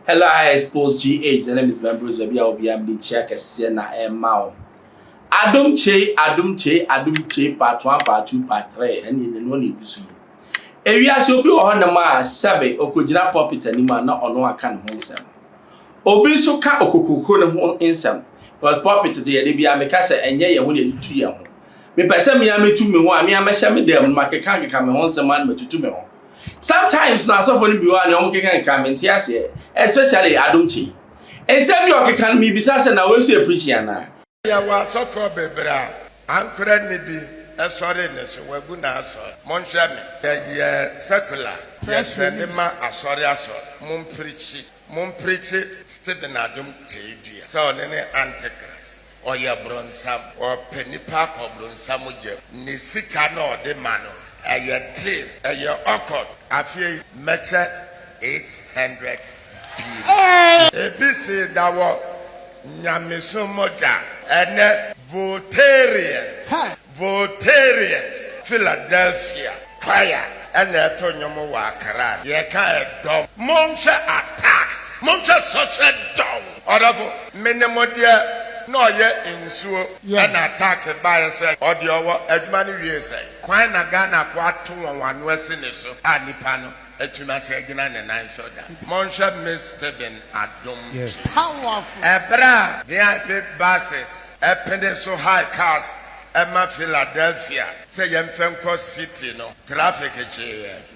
Hello, I Xposed GH. The name is Members. Baby, I will be able to check a Siena and Mao. Adom Kyei, part 1, part 2, part 3, and in the money you see. If you ask you on the mass, Sabe, Okujina Puppet, and Nima not on one can hold some. Obi so ka okokoko ne ho insam. Because puppet the dey bia me kasa enye ye ho ne tu ye ho. Me pese me ametu me ho a me amehya me dem makeka me ho nsam an metutu me ho. Sometimes na so for ni bi wa ne ho keka nka me ntia se, especially Adom Kyei. Ensem yo keka me bisa se na we so preach yana. Ya wa so for bebra ankra ne bi e sori ne so wagu na so. Monhwe me ye secular. Yes, ma asori mon preach Stephen Adom Kyei. So ne antichrist or ya bronsam or penipa or bronsam je ni sika no de mano aye tin aye okot afie meche 800 people. Ebisi dawo nyameso moda ene votarians Philadelphia choir and to nyomo wa Accra ye ka dom monse attacks monse social dom oravo menemodia no ye insuo and attack by say odio aduma ni wie say kwan na Ghana fo ato won ase ne so anipa no atuma se gina ne nan so da monse Mr. Adom. Yes, powerful. Ebra VIP buses so high cars Emma Philadelphia say Yemfenko City no traffic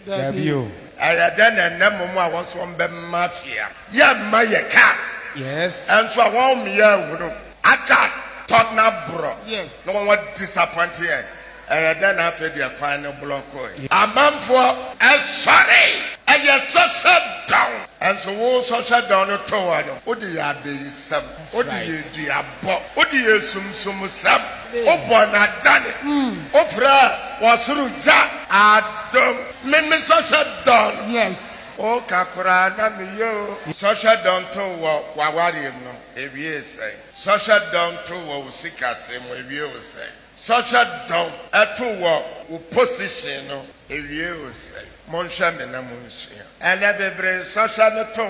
Debut. I then and Nemo once one be mafia. Yeah, my cars. Yes. And so I want me here. I got Tottenham bro. Yes. No one was disappointed. And then after the final block. A man for a sorry. And you're social down. And so all social down to one. What do you have been some? What do you do? What do you sum sam? Oh, bona done it. Oh, fra was Ruja Adom. Me social down. Yes. Oh, Kakura, na me yo. Social down to wawari no. If you say social down to usika same if you say social down to position no. If you say Monsha me na monsia. And every social no to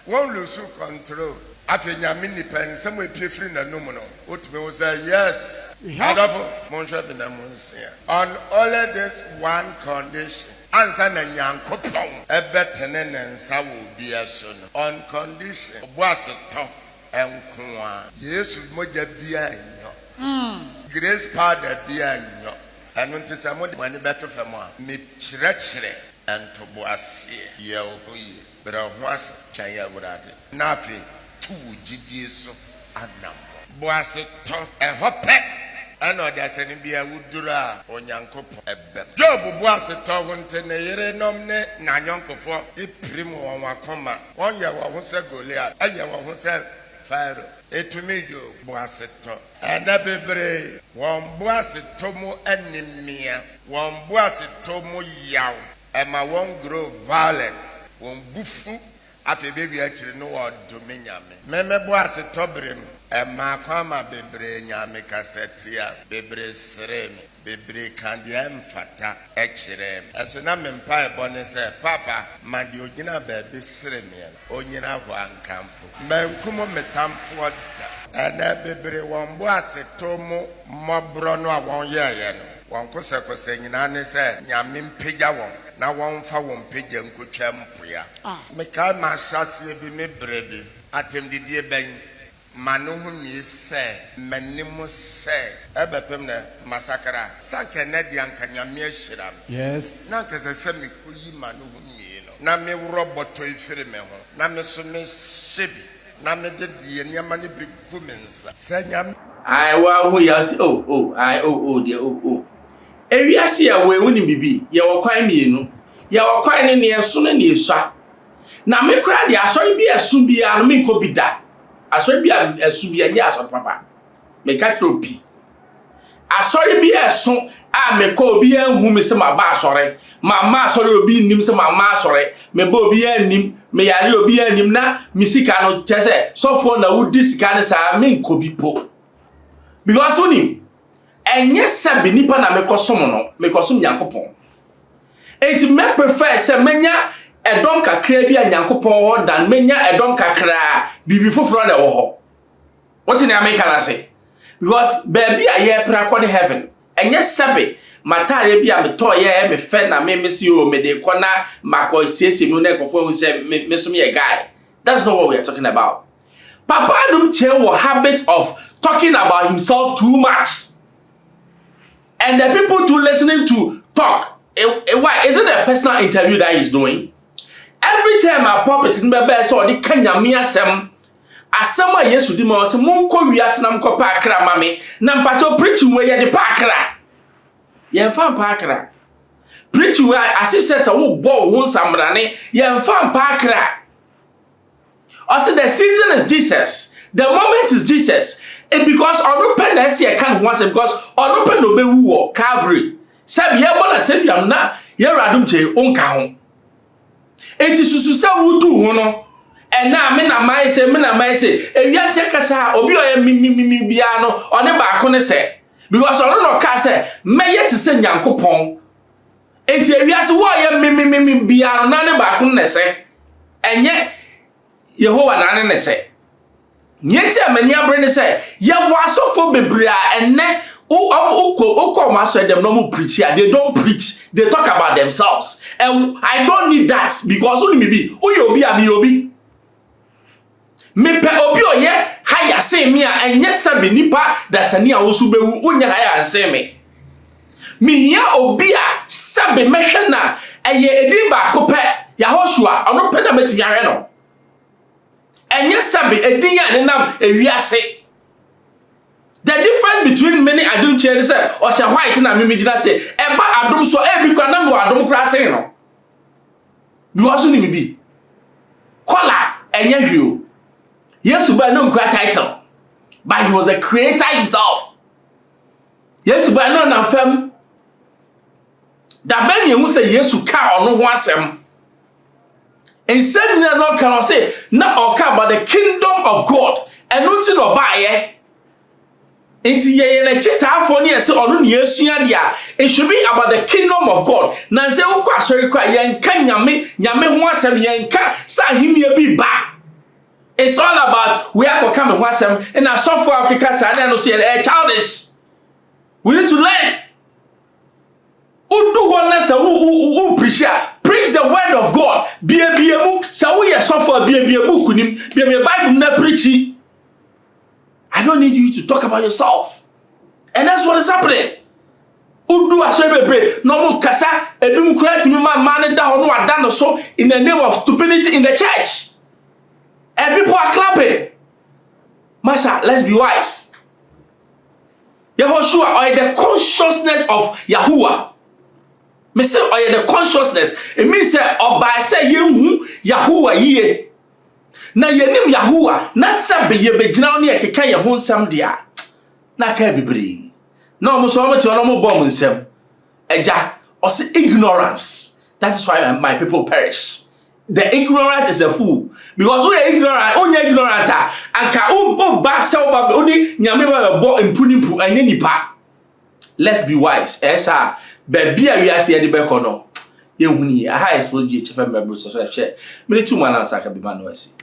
won't lose control. After Yamini pen, some way pay free na no mono. Utme will say yes. Monsha me na monsia. On only this one condition. Answer na nyankopon ebetene ne nsa wo bia so no on condition obuase to enko a Yesu moja bia enyo grace powder bia enyo enu ntisa mo de mani beto fam a me kyerɛkyerɛ ento boase ye ohoyi bra ho as twan ya burade na afi tu gidie so anam boase to ehope and no, there's any be a woodura or Yankopo. Job was a towant ne yere nomne, Nanyanko for a primo on Wakoma. 1 year was a Goliath, a year was a fire. A to me, you was a top. And a bebre, one was a tomo anemia, one was a tomo yaw, and my one grow violence, one buffu. After baby actually know what dominion me. Meme was a tobrim. Emma kwama bebre nyame kasetia bebre seremi bebre kandia mfata echirem enso na mempa ebone se papa madi ogina bebe seremi onyina ho ankamfo menkumo metamfo da na bebre wonbo asetomo mobro no awon yeye no wonkosakose nyina ne se nyame mpegya won na wonfa won pegya nkotwa mpoya meka ma hyase bi me brebi atemdidie ben Manuhu mi se manimu se ebepem na masakara sanke na di ankanya me ahira. Yes. Na nkese se me koyi manuhu mi no na me roboto ifiri me ho na me so me shebi na me de die niama ne bi ku me nsa sanya I wa hu ya si oh ewiase ya we woni bibi ye wokwan mienu ye wokwan ne ne so ne ne esua na me kra de asori bi esu bia no me nko bida asori bi esu bia nya asori papa me ka tropi asori bi esu a me ko obi anhu me se ma ba asori ma asori obi nim se ma asori me ba obi anim me yare obi anim na misika no chese sofo na wudi sika ne sa me nko bi po because oni enye sabi nipa na me kosom no me kosom Yakopon enti me prefer se menya edom kakra bi anyankopon ho dan menya edom kakra bibi foforo na wo ho what in America na say because baby a ye pra kwa heaven enye sebe matare bi a me to ye me fe na me si o me de kona mako siesie mu na ekofo hu say me so me guy. That's not what we are talking about. Papa Adom Kyei was habit of talking about himself too much. And the people too listening to talk. Why? Is it a personal interview that he's doing? Every time I pop it in my bed, so the Kenya mi asem. Asema Yesu di mo se monko wiase na mko pa akra mame. Na mpacho preaching we ye de pa akra. Ye mfa pa akra. Preaching we as if says wo bo wo nsamrane, ye mfa pa akra. Also, the season is Jesus. The moment is Jesus. And because open I see I can't once because open no be wo Calvary. Sabi ye bona sabi am na ye Adom Kyei onka ho. Enti susu sa wutu ho no. And now me na mai say ewiase kasa obi oye mi bia no one ba ko ne se because ono no ka say meye te se nyankopon. Enti ewiase wo ye mi bia no na ne ba ko ne se. Enye Yehowa na ne se nyeti amani abre ne se ye wasofo bebre a enne uko maso dem no mo preach here. They don't preach, they talk about themselves, and I don't need that because only me be obi a me obi me pe obi oye haya say me a enye sabe nipa dasani a wosu bewu unya haya anse me hia obi a sabe mehwe na eye edi ba ko pe Yahoshua ono pe na metimi ahwe no enye sabe edin ya ne nam ewiase. The difference between many Adom Kyei say or sha white na me gina say eba adom so e bi kwa na me adom kra say no because ni me bi kola enye hwio Yesu ba no nkra title but he was the creator himself. Yesu ba no na fam da ben ye hu say Yesu ka ono ho asem. And said no can say not or about the kingdom of God and nothing or buy into ye na chita for near so on yesuya dia. It should be about the kingdom of God. Na say wo kwa sorry kwa yenka nyame ho asem yenka sa himye bi ba. It's all about we are come ho asem and na so for akeka sa na no so ye childish. We need to learn. Udu wona sa u preach the word of God. Biemu sa we suffer biemu kunim biemu Bible na preach. I don't need you to talk about yourself. And that's what is happening. Udu asebe no mo kasa edum create me man da ho no ada no so in the name of stupidity in the church. And people are clapping. Master, let's be wise. Yehoshua or the consciousness of Yahuwah. Me say or the consciousness. It means say oba say yehu Yahuwah ye. Na yenim Yahuwah na sabe ye begina no ye keka ye ho nsam dia. Na ka bibiri. Na omo so omo ti ono mo bom nsam. Eja or say ignorance. That is why my people perish. The ignorant is a fool because we are ignorant, only ignorant anka o ba se o ba oni nyame ba bo impunipu anye nipa. Let's be wise. Esa baby a we ase ye de be kono. Ye huni ye. Aha Xposed GHFM members so share. Me too man answer ka be man no ase.